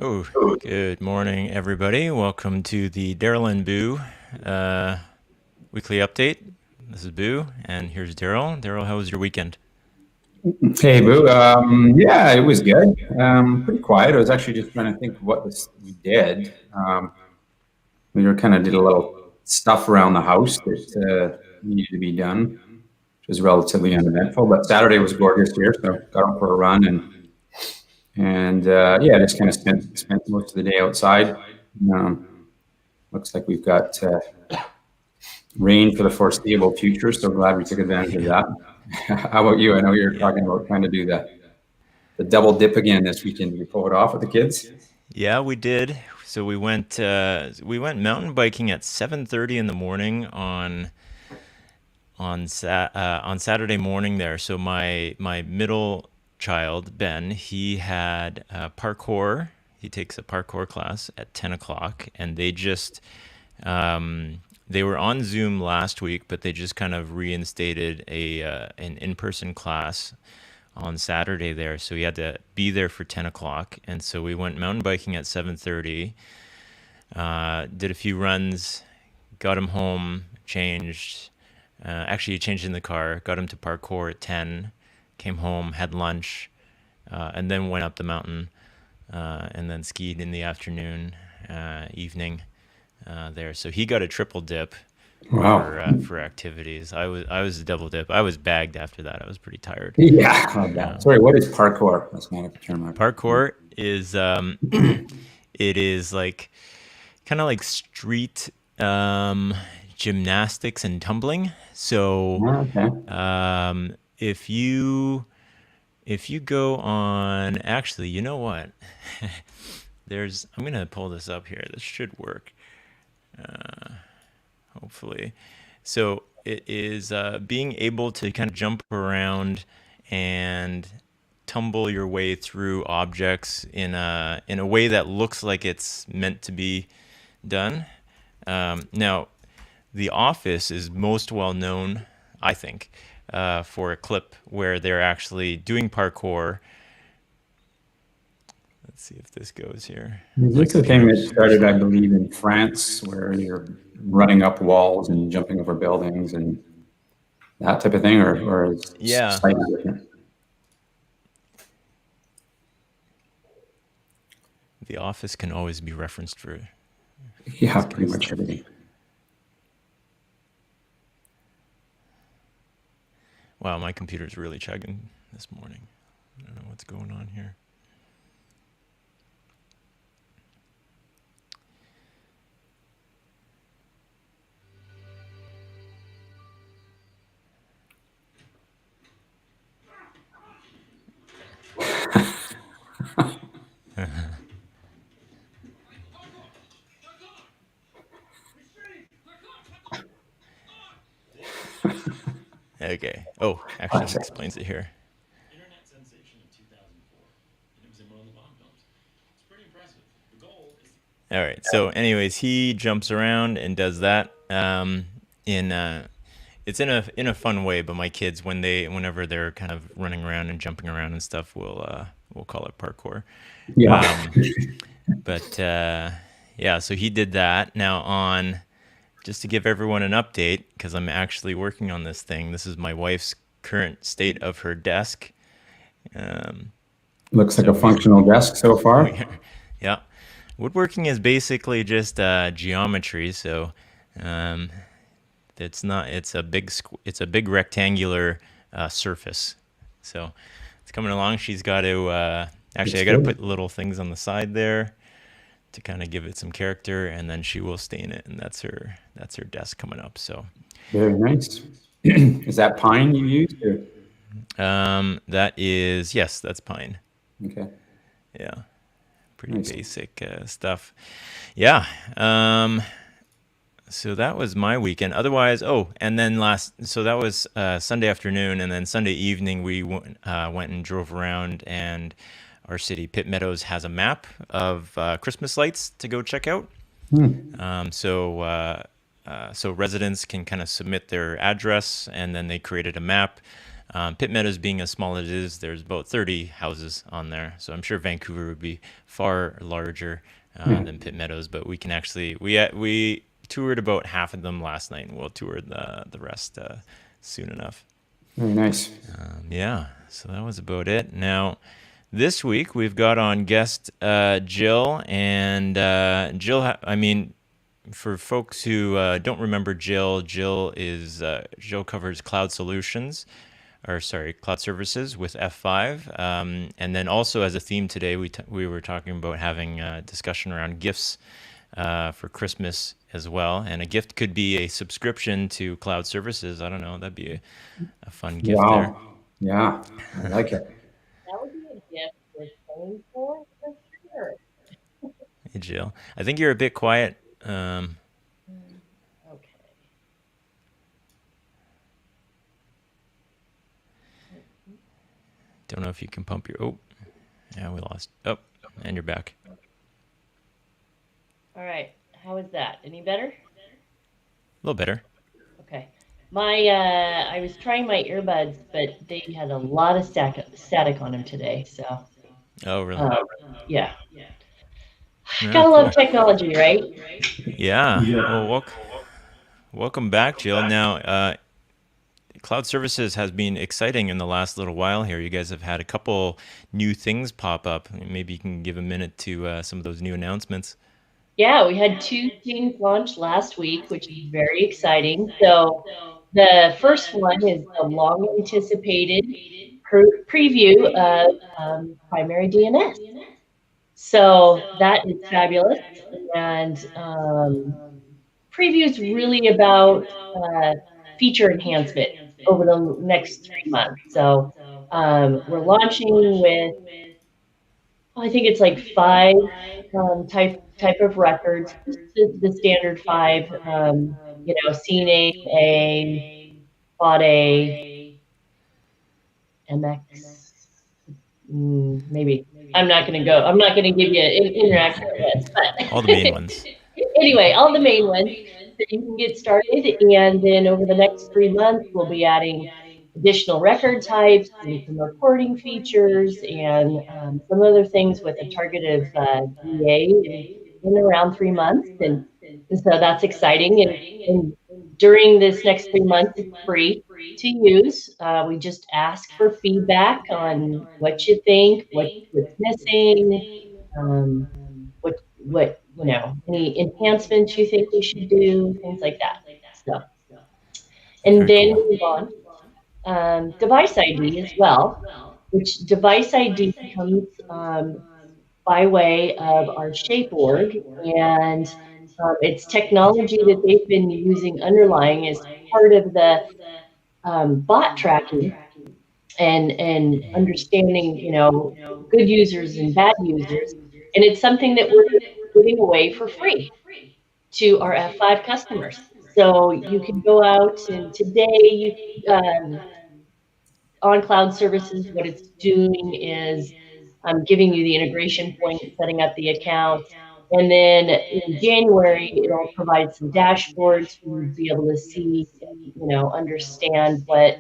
Oh, good morning, everybody. Welcome to the Daryl and Boo weekly update. This is Boo, and here's Daryl. Daryl, how was your weekend? Hey, Boo. Yeah, it was good. Pretty quiet. I was actually just trying to think of what we did. We were kind of did a little stuff around the house that needed to be done, which was relatively uneventful. But Saturday was gorgeous here, so got out for a run and yeah, just kind of spent most of the day outside. Looks like we've got rain for the foreseeable future, so glad we took advantage of that. How about you? I know you're talking about trying to do the double dip again this weekend. Did you pull it off with the kids? Yeah, we did. So we went mountain biking at 7:30 in the morning on Saturday morning there. So my middle child Ben, he had parkour. He takes a parkour class at 10 o'clock, and they were on Zoom last week, but they just kind of reinstated an in-person class on Saturday there. So he had to be there for 10 o'clock. And so we went mountain biking at 7:30, did a few runs, got him home, changed. Actually, he changed in the car, got him to parkour at 10, came home, had lunch, and then went up the mountain, and then skied in the afternoon, evening. There, so he got a triple dip. Wow. For activities. I was a double dip. I was bagged after that. I was pretty tired. Yeah. Sorry, what is parkour? That's not a term. Parkour is it is like kind of like street gymnastics and tumbling. So Okay. if you go on, actually, you know what? I'm gonna pull this up here. This should work. Hopefully. So it is being able to kind of jump around and tumble your way through objects in a way that looks like it's meant to be done. Now, The Office is most well known, I think, for a clip where they're actually doing parkour. Let's see if this goes here. This is a thing that started, I believe, in France, where you're running up walls and jumping over buildings and that type of thing, or Yeah. slightly different? The Office can always be referenced for Yeah, pretty much everything. Wow, my computer's really chugging this morning. I don't know what's going on here. Okay. Oh, actually, it explains it here. Internet sensation in 2004. And it was in one of the Bond films. It's pretty impressive. The goal is... All right. So, anyways, he jumps around and does that. It's in a fun way. But my kids, whenever they're kind of running around and jumping around and stuff, we'll call it parkour. Yeah. But yeah, so he did that. Now just to give everyone an update, because I'm actually working on this thing. This is my wife's current state of her desk. Um, Looks like a so we, functional desk so far. we yeah, woodworking is basically just geometry. So um, it's not. It's a big rectangular surface. So it's coming along. She's got to. Actually, Looks I got to good. put little things on the side there to kind of give it some character, and then she will stain it, and that's her desk coming up. So Very nice. Is that pine you used? Or? that is, yes, that's pine. Okay, Yeah, pretty nice. basic stuff. Yeah. So that was my weekend. Otherwise, oh, and then so that was Sunday afternoon, and then Sunday evening we went and drove around, and our city, Pitt Meadows, has a map of Christmas lights to go check out. Hmm. So residents can kind of submit their address, and then they created a map. Pitt Meadows being as small as it is, there's about 30 houses on there. So I'm sure Vancouver would be far larger Yeah, than Pitt Meadows, but we can actually we toured about half of them last night, and we'll tour the rest soon enough. very nice. Yeah, so that was about it. Now, this week we've got on guest Jill, and I mean, for folks who don't remember Jill, Jill covers cloud solutions, or sorry, cloud services with F5, and then also as a theme today, we were talking about having a discussion around gifts for Christmas as well, and a gift could be a subscription to cloud services. I don't know, that'd be a fun gift there. Wow. Yeah, I like it. That would be a gift worth paying for sure. Hey Jill, I think you're a bit quiet. Okay. Don't know if you can pump your. Oh, yeah, we lost. Oh, and you're back. All right. How is that? Any better? A little better. Okay. I was trying my earbuds, but they had a lot of static on them today. So, Oh, really? uh, yeah. Yeah, Gotta love cool. technology, right? Yeah. Yeah. Well, welcome back, Jill. Now, cloud services has been exciting in the last little while here. You guys have had a couple new things pop up. Maybe you can give a minute to some of those new announcements. Yeah, we had two things launched last week, which is very exciting. So, the first one is the long anticipated preview of primary DNS. So that is fabulous. And preview is really about feature enhancement over the next 3 months. So we're launching with, I think it's like five type of records, just the standard five, CNAME, A, Quad A, MX. Maybe I'm not going to go. I'm not going to give you an inaccurate list, All the but main ones. anyway, all the main ones that you can get started, and then over the next 3 months, we'll be adding additional record types and some recording features and some other things with a target of GA in around 3 months, and so that's exciting. And during this next 3 months, it's free to use. We just ask for feedback on what you think, what's missing, um, any enhancements you think we should do, things like that. So, and Very then cool. move on. Device ID as well, which device ID comes by way of our Shape org, and it's technology that they've been using underlying as part of the bot tracking and understanding, good users and bad users. And it's something that we're giving away for free to our F5 customers. So you can go out and today on cloud services, what it's doing is giving you the integration point, setting up the accounts. And then in January, it'll provide some dashboards for you to be able to see, understand what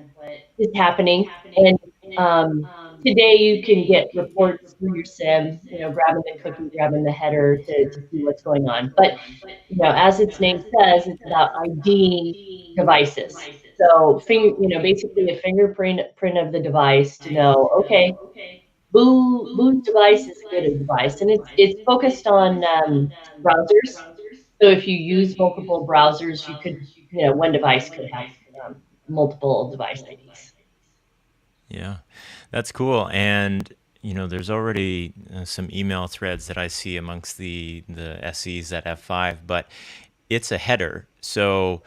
is happening. And today you can get reports through your SIM, grabbing the cookie, grabbing the header to see what's going on. But, as its name says, it's about IDing devices. So, basically a fingerprint of the device to know, okay, whose device is a good device, and it's focused on browsers. So if you use multiple browsers, you could, one device could have multiple device IDs. Yeah, that's cool. And there's already some email threads that I see amongst the SEs at F5, but it's a header. So,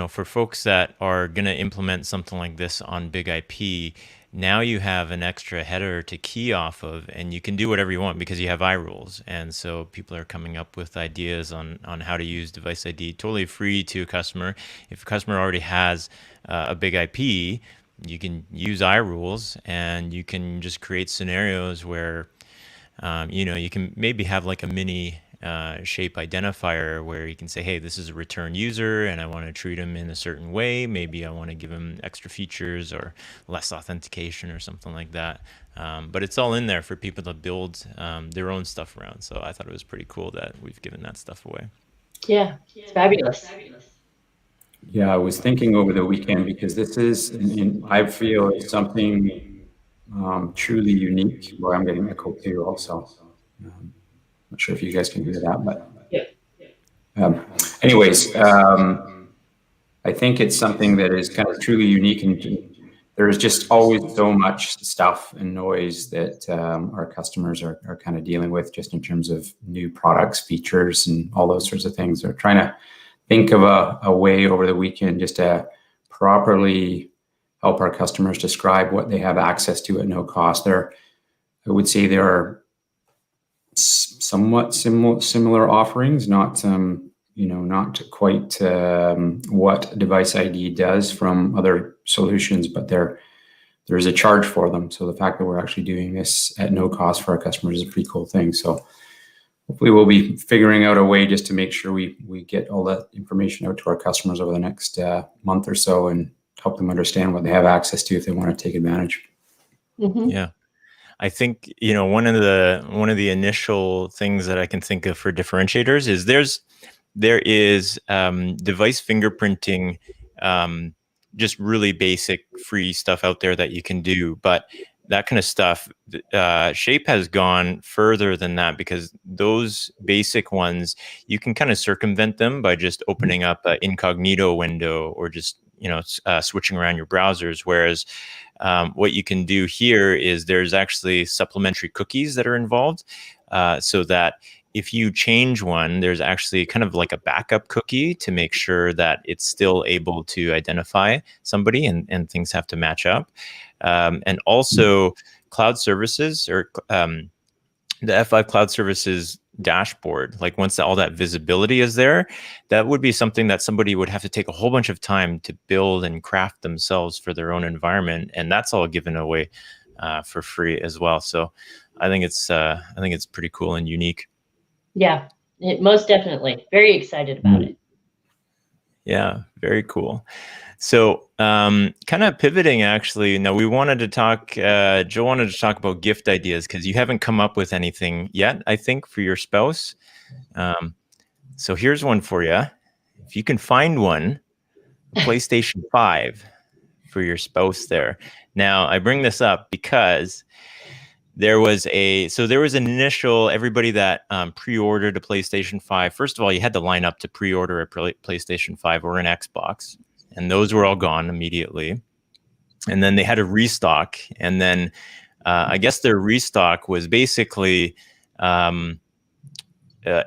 for folks that are going to implement something like this on Big IP, now you have an extra header to key off of, and you can do whatever you want because you have iRules. And so people are coming up with ideas on how to use device ID, totally free to a customer. If a customer already has a Big IP, you can use iRules, and you can just create scenarios where, you can maybe have like a mini shape identifier where you can say, hey, this is a return user and I want to treat them in a certain way. Maybe I want to give them extra features or less authentication or something like that. But it's all in there for people to build their own stuff around. So I thought it was pretty cool that we've given that stuff away. Yeah, it's fabulous. Yeah, I was thinking over the weekend, because this is, I feel it's something truly unique. Well, I'm getting echo too also. Not sure if you guys can hear that, but anyways, I think it's something that is kind of truly unique, and there's just always so much stuff and noise that our customers are kind of dealing with, just in terms of new products, features, and all those sorts of things. They're trying to think of a way over the weekend just to properly help our customers describe what they have access to at no cost. I would say there are somewhat similar offerings, not not quite what device ID does from other solutions, but there's a charge for them. So the fact that we're actually doing this at no cost for our customers is a pretty cool thing. So hopefully we'll be figuring out a way just to make sure we get all that information out to our customers over the next month or so, and help them understand what they have access to if they want to take advantage. Mm-hmm. Yeah. I think, one of the initial things that I can think of for differentiators is there is device fingerprinting, just really basic free stuff out there that you can do. But that kind of stuff, Shape has gone further than that, because those basic ones, you can kind of circumvent them by just opening up an incognito window, or just switching around your browsers. Whereas what you can do here is there's actually supplementary cookies that are involved, so that if you change one, there's actually kind of like a backup cookie to make sure that it's still able to identify somebody, and things have to match up. And also cloud services, or the F5 cloud services dashboard, like once all that visibility is there, that would be something that somebody would have to take a whole bunch of time to build and craft themselves for their own environment. And that's all given away for free as well. So I think it's pretty cool and unique. Yeah, most definitely. Very excited about it. Yeah, very cool. So kind of pivoting, actually, now we wanted to talk, Joe wanted to talk about gift ideas, because you haven't come up with anything yet, I think, for your spouse. So here's one for you. If you can find one, a PlayStation 5 for your spouse there. Now, I bring this up because there was an initial, everybody that pre-ordered a PlayStation 5. First of all, you had to line up to pre-order a PlayStation 5 or an Xbox, and those were all gone immediately. And then they had a restock, and then I guess their restock was basically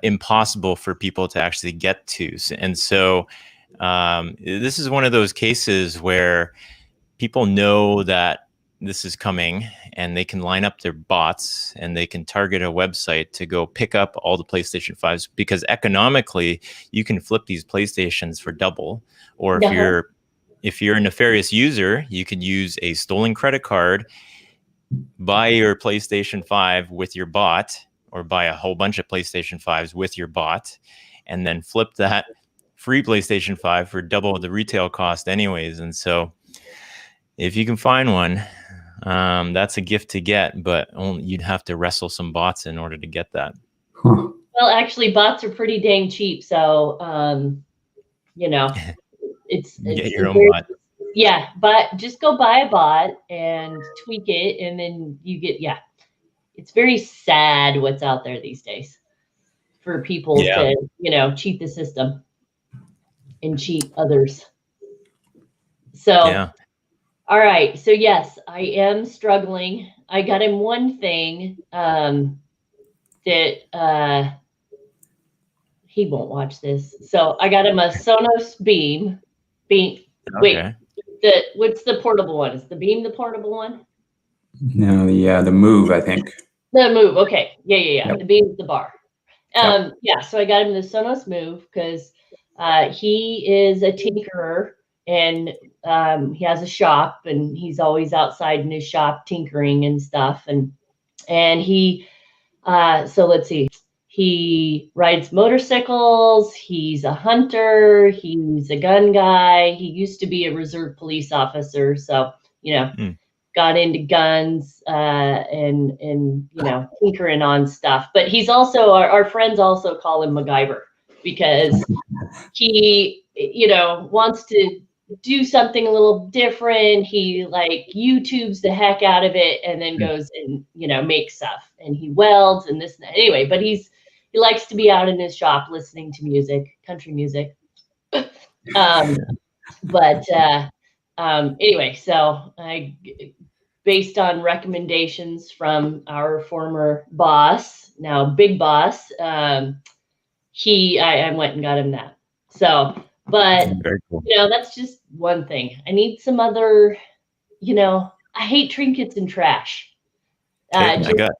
impossible for people to actually get to. And so this is one of those cases where people know that this is coming, and they can line up their bots, and they can target a website to go pick up all the PlayStation 5s, because economically you can flip these PlayStations for double. Or if you're a nefarious user, you could use a stolen credit card, buy your PlayStation 5 with your bot, or buy a whole bunch of PlayStation 5s with your bot, and then flip that free PlayStation 5 for double the retail cost anyways. And so if you can find one, that's a gift to get, but you'd have to wrestle some bots in order to get that. Huh. Well, actually, bots are pretty dang cheap, so it's Get your own bot. yeah, but just go buy a bot and tweak it, and then you get, yeah. It's very sad what's out there these days for people Yeah. to, cheat the system and cheat others. So, Yeah. all right. So yes, I am struggling. I got him one thing that he won't watch this. So I got him a Sonos Beam. Wait, Okay. what's the portable one? Is the Beam the portable one? No, the Move, I think. The Move. Okay. Yeah. Yep. The Beam's the bar. Yep. Yeah. So I got him the Sonos Move because he is a tinkerer, and he has a shop, and he's always outside in his shop tinkering and stuff. And he, so let's see. He rides motorcycles. He's a hunter. He's a gun guy. He used to be a reserve police officer. So, got into guns and tinkering on stuff. But he's also, our friends also call him MacGyver because he, wants to do something a little different. He YouTubes the heck out of it and then goes and, makes stuff, and he welds and this and that. Anyway, but he likes to be out in his shop listening to music, country music. Anyway, so based on recommendations from our former boss, now big boss, I went and got him that. So, but Very cool. that's just one thing. I need some other, I hate trinkets and trash. Okay, I got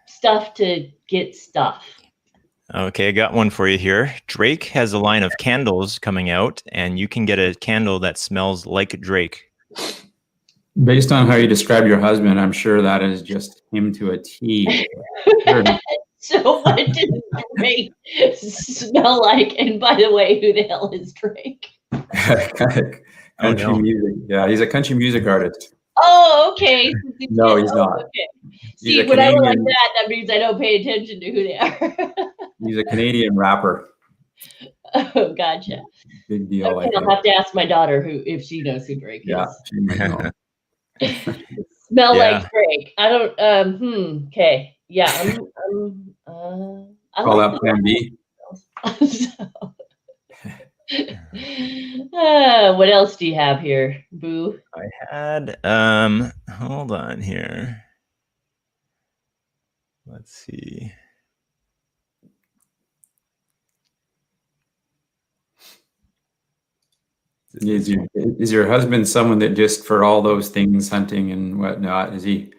stuff to get stuff. Okay, I got one for you here. Drake has a line of candles coming out, and you can get a candle that smells like Drake. Based on how you describe your husband, I'm sure that is just him to a T. So what does Drake smell like? And by the way, who the hell is Drake? Country music. Yeah, he's a country music artist. Oh, okay. No, he's not. Okay. He's See, when I like that means I don't pay attention to who they are. He's a Canadian rapper. Oh, gotcha. Big deal. Okay, I'll have to ask my daughter if she knows who Drake is. She might know. Smell like Drake. I don't. Okay. Yeah. Call that Plan B. What else do you have here, Boo? I had hold on here. Let's see. Is your husband someone that just for all those things, hunting and whatnot, does he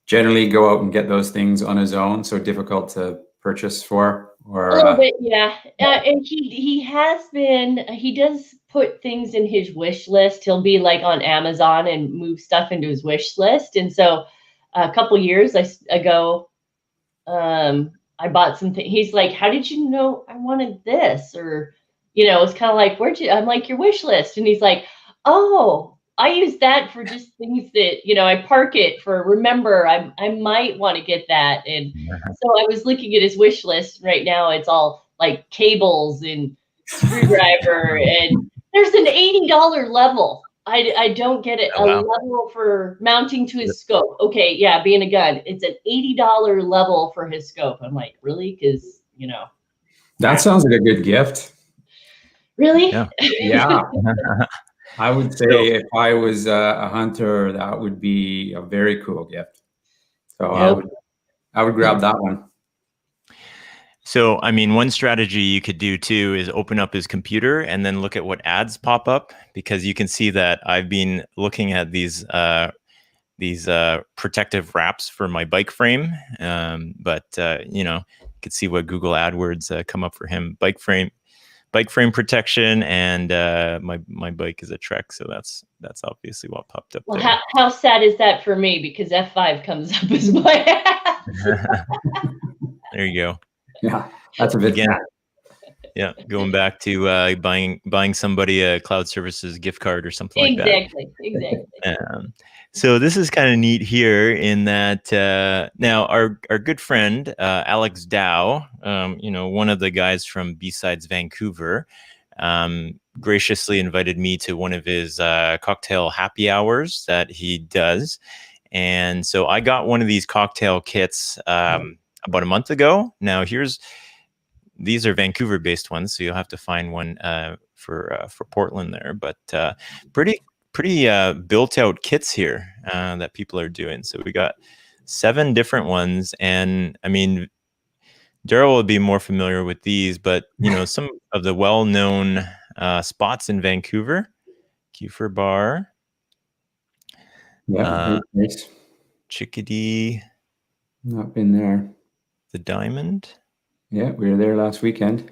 generally go out and get those things on his own? So difficult to purchase for? Or a little bit, yeah. And he has been. He does put things in his wish list. He'll be on Amazon and move stuff into his wish list. And so, a couple years ago, I bought something. He's like, "How did you know I wanted this?" Or, it's kind of like, "Where'd you?" I'm like, "Your wish list." And he's like, "Oh, I use that for just things that, I park it for, remember, I might want to get that." And so I was looking at his wish list. Right now it's all like cables and screwdriver, and there's an $80 level. I don't get it. Oh, wow. A level for mounting to his scope. Okay, yeah, being a gun. It's an $80 level for his scope. I'm like, really? Because, that sounds like a good gift. Really? Yeah. I would say if I was a hunter, that would be a very cool gift. So I would grab that one. So, I mean, one strategy you could do too is open up his computer and then look at what ads pop up, because you can see that I've been looking at these protective wraps for my bike frame. You could see what Google AdWords come up for him. Bike frame protection, and my bike is a Trek, so that's obviously what popped up. Well, there. how sad is that for me? Because F5 comes up as my ad. There you go. Yeah, that's a bit again. Yeah, going back to buying somebody a cloud services gift card or something like that. Exactly. So this is kind of neat here in that now our good friend Alex Dow, one of the guys from B-Sides Vancouver, graciously invited me to one of his cocktail happy hours that he does. And so I got one of these cocktail kits about a month ago. Now these are Vancouver-based ones, so you'll have to find one for Portland there. But pretty built-out kits here that people are doing. So we got 7 different ones, and I mean, Daryl will be more familiar with these, but some of the well-known spots in Vancouver: Kiefer Bar, Yeah, nice. Chickadee, Not been there. the Diamond. Yeah, we were there last weekend.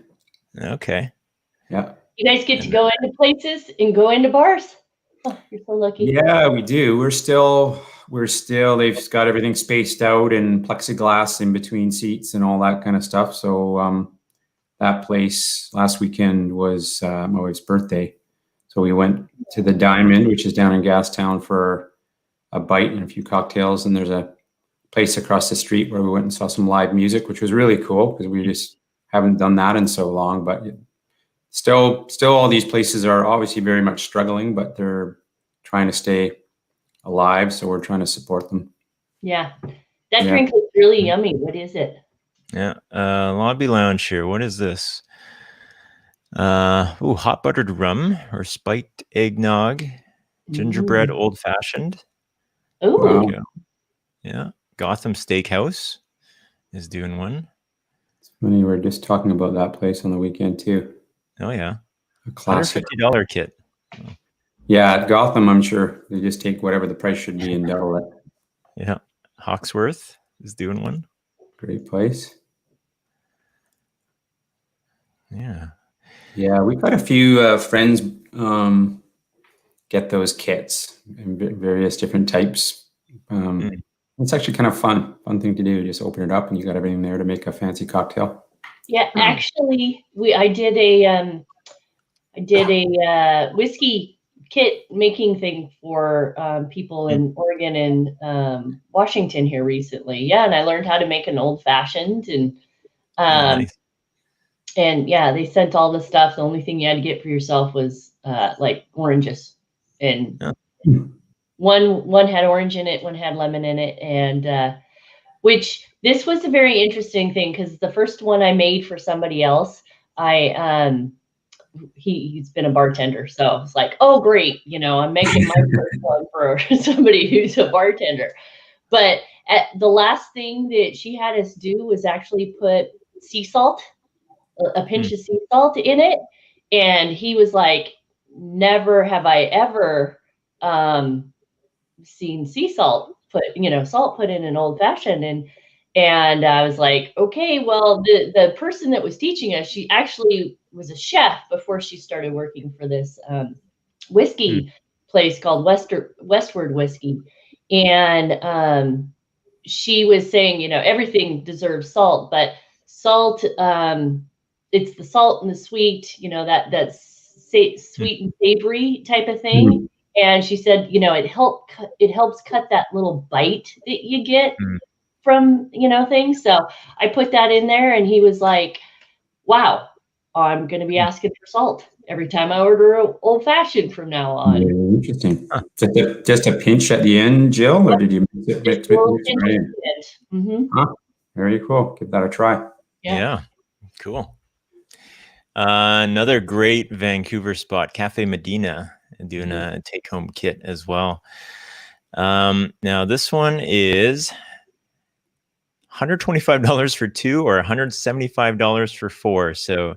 Okay. Yeah. You guys get to go into places and go into bars? Oh, you're so lucky. Yeah, we do. We're still, they've got everything spaced out and plexiglass in between seats and all that kind of stuff. So that place last weekend was my wife's birthday. So we went to the Diamond, which is down in Gastown, for a bite and a few cocktails. And there's a place across the street where we went and saw some live music, which was really cool because we just haven't done that in so long. But still all these places are obviously very much struggling, but they're trying to stay alive. So we're trying to support them. Yeah. That drink looks really yummy. What is it? Yeah. Lobby Lounge here. What is this? Hot buttered rum or spiked eggnog, gingerbread old fashioned. Oh, Wow. Yeah. Gotham Steakhouse is doing one. It's funny, we were just talking about that place on the weekend too. Oh yeah. A classic. $150 kit. Yeah, at Gotham, I'm sure they just take whatever the price should be and double it. Yeah. Hawksworth is doing one. Great place. Yeah. Yeah, we've had a few friends get those kits in various different types. It's actually kind of fun thing to do. Just open it up and you got everything there to make a fancy cocktail. yeah. Actually, I did a whiskey kit making thing for people in Oregon and Washington here recently. Yeah, and I learned how to make an old fashioned and Nice. and yeah, they sent all the stuff. The only thing you had to get for yourself was like oranges, and one had orange in it, one had lemon in it, and which this was a very interesting thing because the first one I made for somebody else, he's been a bartender, so it's like, oh great, I'm making my first one for somebody who's a bartender. But the last thing that she had us do was actually put sea salt, a pinch of sea salt in it, and he was like, never have I ever seen sea salt salt put in an old fashioned. And I was like, okay, well, the person that was teaching us, she actually was a chef before she started working for this whiskey place called Westward Whiskey. And she was saying, everything deserves salt, but salt, it's the salt and the sweet, that's sweet and savory type of thing. And she said, it helps cut that little bite that you get from, things. So I put that in there, and he was like, wow, I'm going to be asking for salt every time I order an old fashioned from now on. Really interesting. Just a pinch at the end, Jill, or did you mix it right in? Very cool. Give that a try. Yeah. Cool. Another great Vancouver spot, Cafe Medina, doing a take-home kit as well. Now this one is $125 for 2 or $175 for 4. So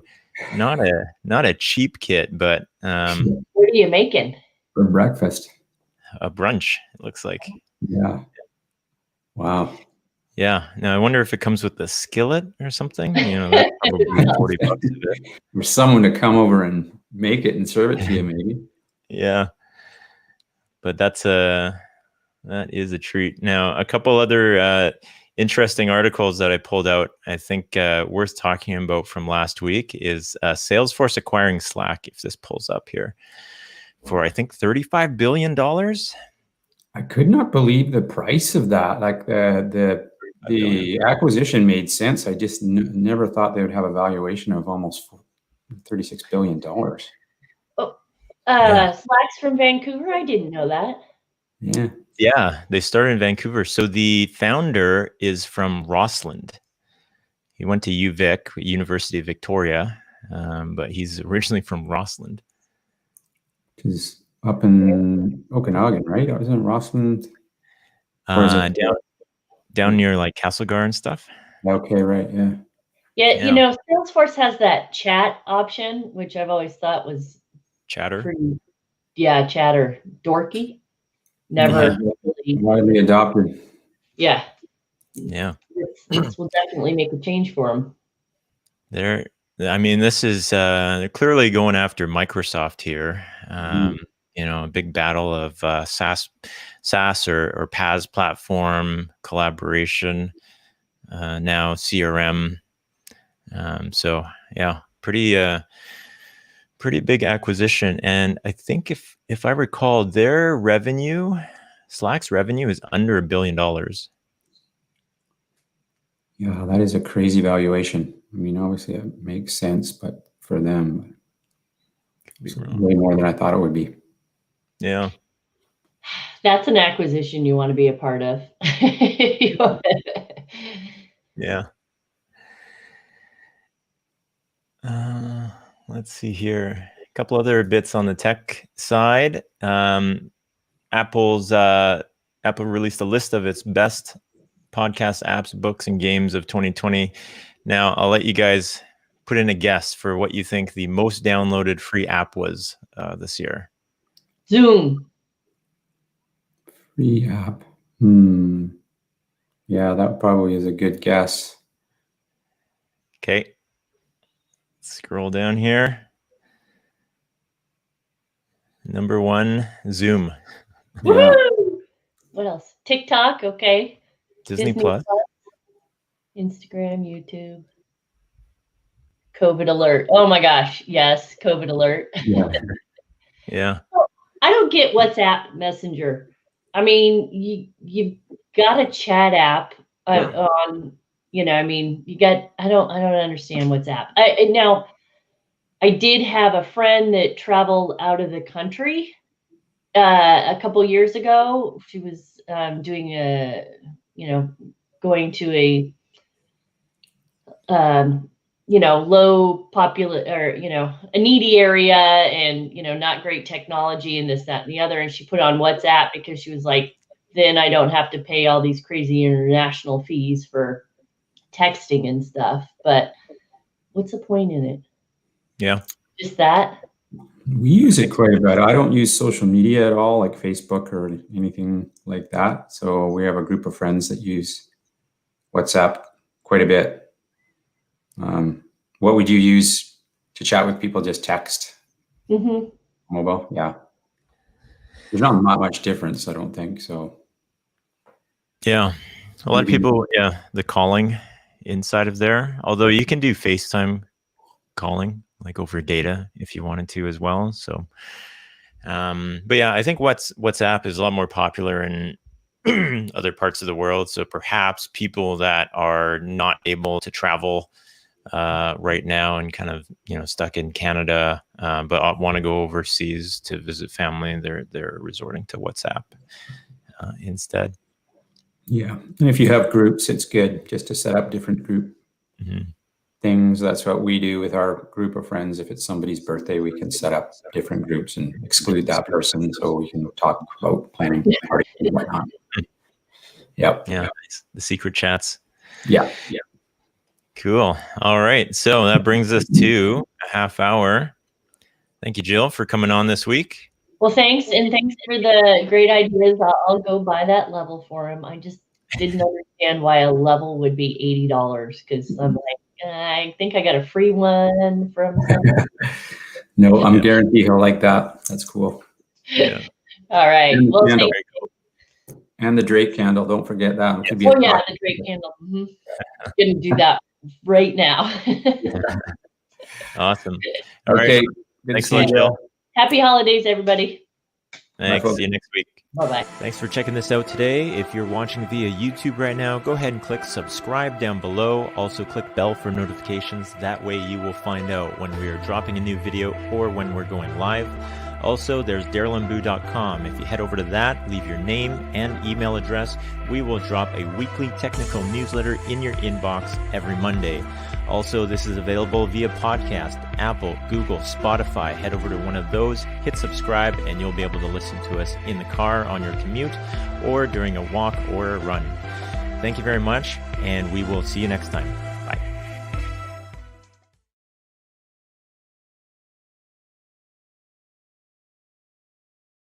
not a cheap kit, but what are you making for breakfast? A brunch, it looks like. Yeah. Wow. Yeah. Now I wonder if it comes with the skillet or something. That's probably $40 a bit. For someone to come over and make it and serve it to you, maybe. Yeah. But that is a treat. Now, a couple other interesting articles that I pulled out, I think worth talking about from last week is Salesforce acquiring Slack, if this pulls up here, for I think $35 billion. I could not believe the price of that. Like the acquisition made sense. I just never thought they would have a valuation of almost $36 billion. Slacks from Vancouver. I didn't know that. Yeah. Yeah, they started in Vancouver. So the founder is from Rossland. He went to UVic, University of Victoria, but he's originally from Rossland. Which is up in Okanagan, right? Or isn't it Rossland? Or is it down near like Castlegar and stuff? Okay, right, yeah. Yeah, Salesforce has that chat option, which I've always thought was Chatter. pretty, chatter dorky. Never really. Widely adopted. Yeah. Yeah. This will definitely make a change for them. This is they're clearly going after Microsoft here. A big battle of SaaS or PaaS platform collaboration. Now CRM. Pretty big acquisition. And I think if I recall, their revenue, Slack's revenue is under $1 billion. Yeah, that is a crazy valuation. I mean, obviously it makes sense, but for them, it's way more than I thought it would be. Yeah. That's an acquisition you want to be a part of. Yeah. Let's see here. A couple other bits on the tech side. Apple released a list of its best podcast apps, books, and games of 2020. Now, I'll let you guys put in a guess for what you think the most downloaded free app was this year. Zoom. Free app. Yeah, that probably is a good guess. Okay. Scroll down here. Number 1, Zoom. Yeah. What else? TikTok, okay. Disney Plus. Instagram, YouTube. COVID alert. Oh my gosh. Yes, COVID alert. Yeah. I don't get WhatsApp Messenger. I mean, you've got a chat app on, you got, I don't understand WhatsApp. I did have a friend that traveled out of the country a couple years ago. She was doing going to a low a needy area and not great technology and this, that, and the other, and she put on WhatsApp because she was like, then I don't have to pay all these crazy international fees for texting and stuff. But what's the point in it? Yeah. Just that. We use it quite a bit. I don't use social media at all, like Facebook or anything like that. So we have a group of friends that use WhatsApp quite a bit. What would you use to chat with people? Just text? Mobile? Yeah. There's not much difference, I don't think so. Yeah. A lot of people, the calling inside of there, although you can do FaceTime calling like over data if you wanted to as well. So, but yeah, I think WhatsApp is a lot more popular in other parts of the world. So perhaps people that are not able to travel right now and kind of stuck in Canada, but want to go overseas to visit family, they're resorting to WhatsApp instead. Yeah, and if you have groups, it's good just to set up different group things. That's what we do with our group of friends. If it's somebody's birthday, we can set up different groups and exclude that person so we can talk about planning parties and whatnot. Yep. Yeah, the secret chats. Yeah. Cool. All right. So that brings us to a half hour. Thank you, Jill, for coming on this week. Well, thanks. And thanks for the great ideas. I'll go buy that level for him. I just didn't understand why a level would be $80 because I'm like, I think I got a free one from someone. No, I'm guaranteed he'll like that. That's cool. Yeah. All right. And the Drake candle. Don't forget that. The Drake candle. Gonna do that right now. Awesome. All right. Thanks a lot, Jill. Happy holidays, everybody. Thanks. See you next week. Bye-bye. Thanks for checking this out today. If you're watching via YouTube right now, go ahead and click subscribe down below. Also click bell for notifications. That way you will find out when we are dropping a new video or when we're going live. Also, there's darylandboo.com. If you head over to that, leave your name and email address, we will drop a weekly technical newsletter in your inbox every Monday. Also, this is available via podcast, Apple, Google, Spotify. Head over to one of those, hit subscribe, and you'll be able to listen to us in the car on your commute or during a walk or a run. Thank you very much, and we will see you next time.